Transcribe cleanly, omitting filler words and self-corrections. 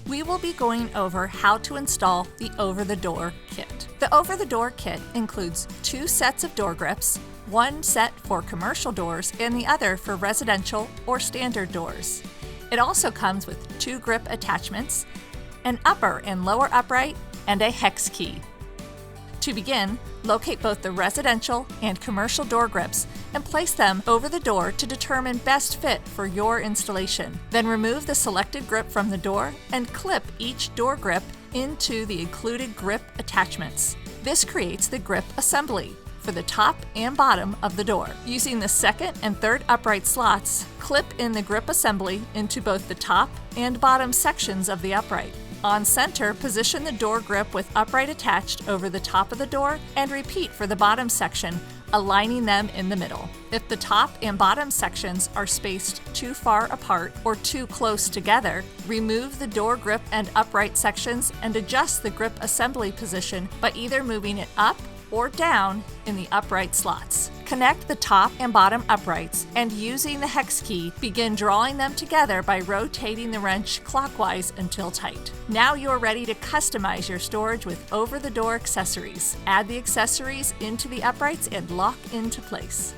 we will be going over how to install the over-the-door kit. The over-the-door kit includes 2 sets of door grips, one set for commercial doors and the other for residential or standard doors. It also comes with 2 grip attachments, an upper and lower upright, and a hex key. To begin, locate both the residential and commercial door grips and place them over the door to determine best fit for your installation. Then remove the selected grip from the door and clip each door grip into the included grip attachments. This creates the grip assembly for the top and bottom of the door. Using the second and third upright slots, clip in the grip assembly into both the top and bottom sections of the upright. On center, position the door grip with upright attached over the top of the door and repeat for the bottom section, aligning them in the middle. If the top and bottom sections are spaced too far apart or too close together, remove the door grip and upright sections and adjust the grip assembly position by either moving it up or down in the upright slots. Connect the top and bottom uprights and using the hex key, begin drawing them together by rotating the wrench clockwise until tight. Now you're ready to customize your storage with over-the-door accessories. Add the accessories into the uprights and lock into place.